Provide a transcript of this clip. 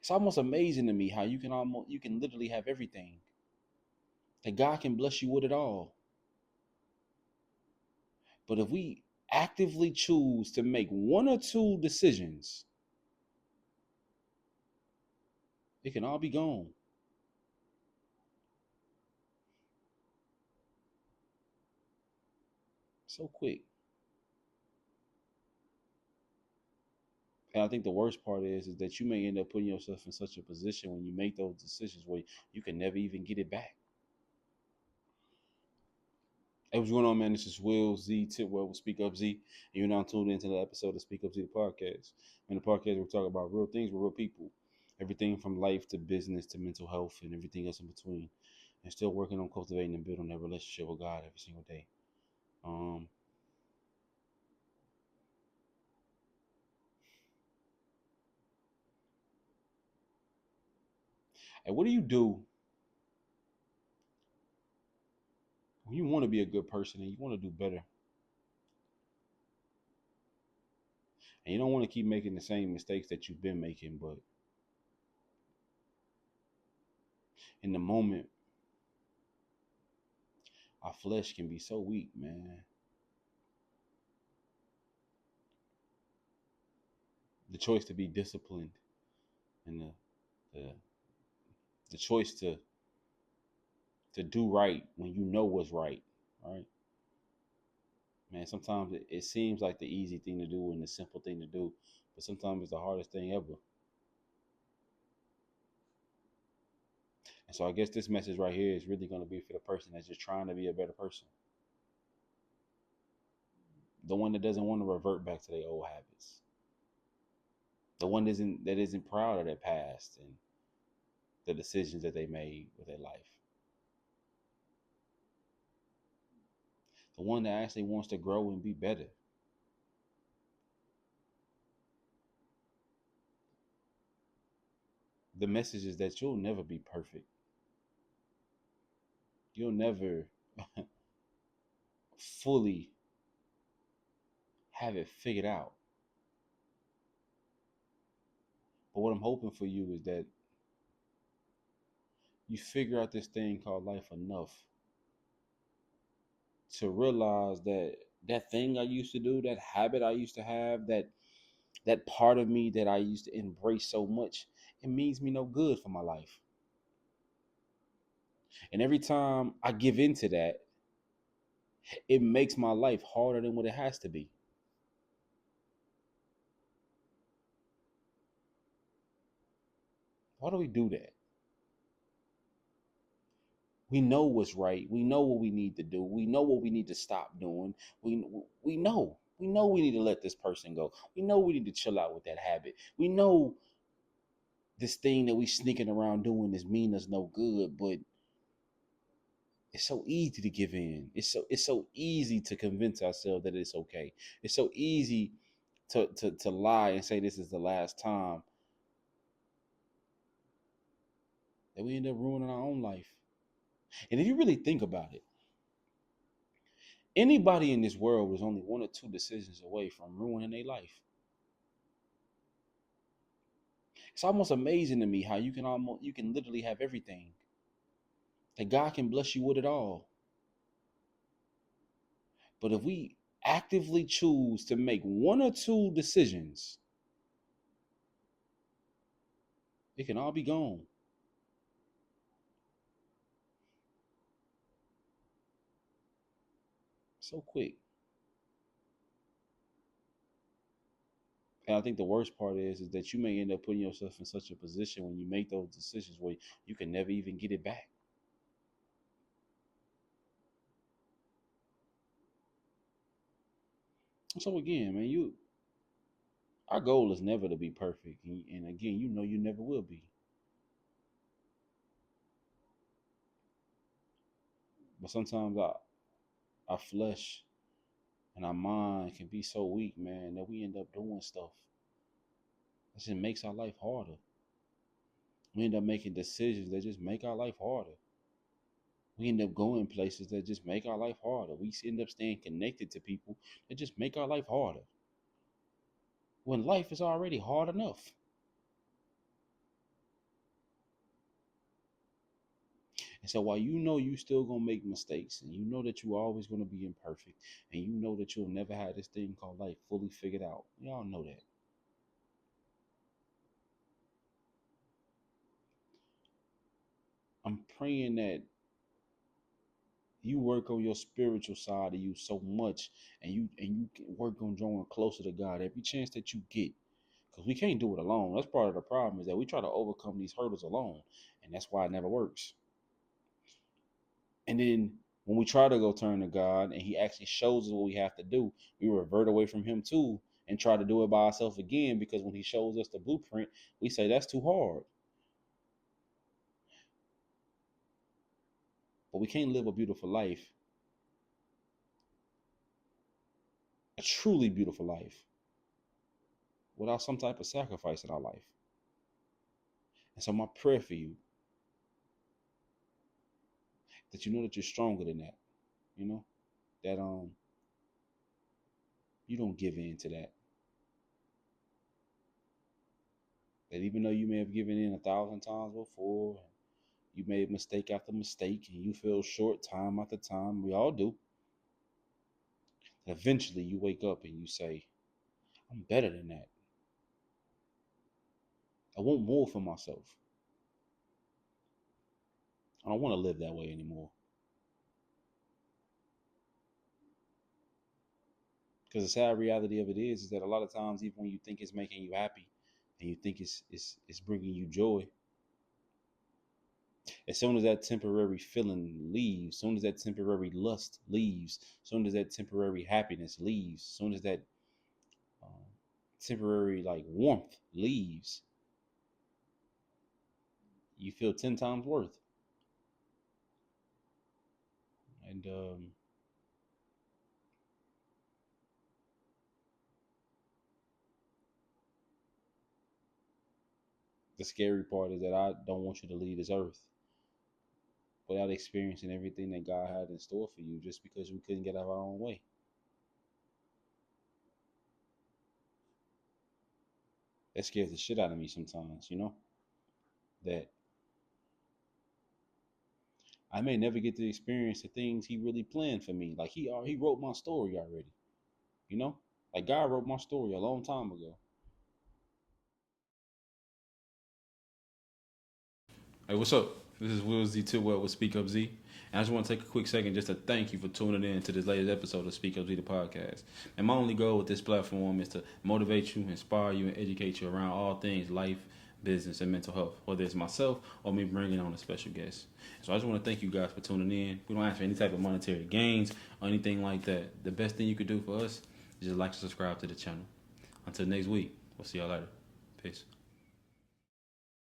It's almost amazing to me how you can literally have everything. That God can bless you with it all. But if we actively choose to make one or two decisions, it can all be gone so quick. And I think the worst part is that you may end up putting yourself in such a position when you make those decisions where you can never even get it back. Hey, what's going on, man? This is Will Z Tidwell with SpeakUPZee, and you're now tuned into the episode of SpeakUPZee Podcast. In the podcast, we talk about real things with real people, everything from life to business to mental health and everything else in between, and still working on cultivating and building that relationship with God every single day. Um, and what do you do when you want to be a good person and you want to do better, and you don't want to keep making the same mistakes that you've been making, but in the moment, our flesh can be so weak, man. The choice to be disciplined and the, the choice to do right when you know what's right, right? Man, sometimes it seems like the easy thing to do and the simple thing to do, but sometimes it's the hardest thing ever. And so I guess this message right here is really going to be for the person that's just trying to be a better person. The one that doesn't want to revert back to their old habits. The one that isn't proud of their past and the decisions that they made with their life. The one that actually wants to grow and be better. The message is that you'll never be perfect. You'll never fully have it figured out. But what I'm hoping for you is that you figure out this thing called life enough to realize that that thing I used to do, that habit I used to have, that part of me that I used to embrace so much, it means me no good for my life. And every time I give into that, it makes my life harder than what it has to be. Why do we do that? We know what's right. We know what we need to do. We know what we need to stop doing. We know. We know we need to let this person go. We know we need to chill out with that habit. We know this thing that we sneaking around doing is mean us no good, but it's so easy to give in. It's so easy to convince ourselves that it's okay. It's so easy to lie and say this is the last time that we end up ruining our own life. And if you really think about it, anybody in this world was only one or two decisions away from ruining their life. It's almost amazing to me how you can literally have everything. That God can bless you with it all. But if we actively choose to make one or two decisions, it can all be gone so quick. And I think the worst part is that you may end up putting yourself in such a position when you make those decisions where you can never even get it back. So again, man, our goal is never to be perfect, and again, you know you never will be. But sometimes our flesh and our mind can be so weak, man, that we end up doing stuff that just makes our life harder. We end up making decisions that just make our life harder. We end up going places that just make our life harder. We end up staying connected to people that just make our life harder, when life is already hard enough. And so while you know you still gonna make mistakes, and you know that you always gonna be imperfect, and you know that you'll never have this thing called life fully figured out, y'all know that. I'm praying that you work on your spiritual side of you so much, and you work on drawing closer to God every chance that you get, because we can't do it alone. That's part of the problem, is that we try to overcome these hurdles alone, and that's why it never works. And then when we try to go turn to God and He actually shows us what we have to do, we revert away from Him too and try to do it by ourselves again, because when He shows us the blueprint, we say that's too hard. But we can't live a beautiful life, a truly beautiful life, without some type of sacrifice in our life. And so my prayer for you, that you know that you're stronger than that, you know, that you don't give in to that. That even though you may have given in 1,000 times before, and you made mistake after mistake, and you feel short time after time, we all do. Eventually you wake up and you say, I'm better than that. I want more for myself. I don't want to live that way anymore. Because the sad reality of it is that a lot of times, even when you think it's making you happy and you think it's bringing you joy, as soon as that temporary feeling leaves, as soon as that temporary lust leaves, as soon as that temporary happiness leaves, as soon as that um, temporary like warmth leaves, you feel 10 times worth. And the scary part is that I don't want you to leave this earth without experiencing everything that God had in store for you, just because we couldn't get out of our own way. That scares the shit out of me sometimes, you know, that I may never get to experience the things He really planned for me. Like he wrote my story already, you know, like God wrote my story a long time ago. Hey, what's up? This is Will Z Tidwell with SpeakUPZee. And I just want to take a quick second just to thank you for tuning in to this latest episode of SpeakUPZee the podcast. And my only goal with this platform is to motivate you, inspire you, and educate you around all things life, business, and mental health, whether it's myself or me bringing on a special guest. So I just want to thank you guys for tuning in. We don't ask for any type of monetary gains or anything like that. The best thing you could do for us is just like and subscribe to the channel. Until next week, we'll see y'all later. Peace.